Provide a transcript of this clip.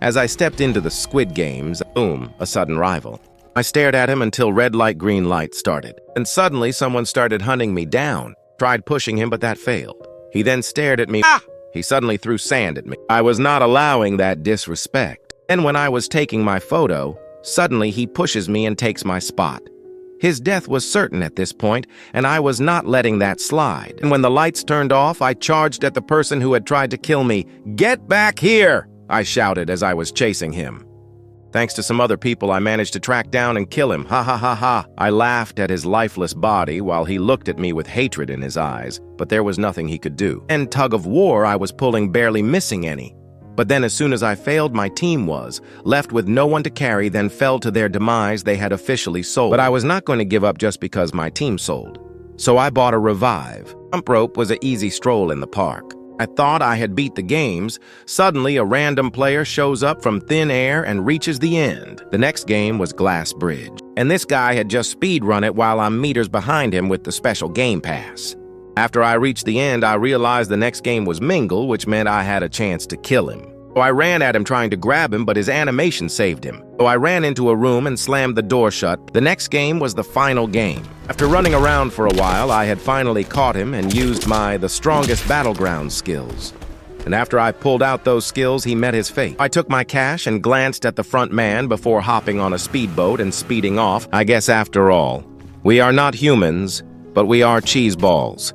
As I stepped into the Squid Games, boom, a sudden rival. I stared at him until red light, green light started. And suddenly someone started hunting me down. Tried pushing him, but that failed. He then stared at me. He suddenly threw sand at me. I was not allowing that disrespect. And when I was taking my photo, suddenly he pushes me and takes my spot. His death was certain at this point, and I was not letting that slide. And when the lights turned off, I charged at the person who had tried to kill me. "Get back here!" I shouted as I was chasing him. Thanks to some other people, I managed to track down and kill him. Ha ha ha ha. I laughed at his lifeless body while he looked at me with hatred in his eyes, but there was nothing he could do. And tug of war I was pulling, barely missing any. But then as soon as I failed, my team was left with no one to carry, then fell to their demise. They had officially sold. But I was not going to give up just because my team sold. So I bought a revive. Jump rope was an easy stroll in the park. I thought I had beat the games. Suddenly, a random player shows up from thin air and reaches the end. The next game was Glass Bridge, and this guy had just speedrun it while I'm meters behind him with the special game pass. After I reached the end, I realized the next game was Mingle, which meant I had a chance to kill him. So I ran at him trying to grab him, but his animation saved him. So I ran into a room and slammed the door shut. The next game was the final game. After running around for a while, I had finally caught him and used the strongest battleground skills. And after I pulled out those skills, he met his fate. I took my cash and glanced at the front man before hopping on a speedboat and speeding off. I guess after all, we are not humans, but we are cheese balls.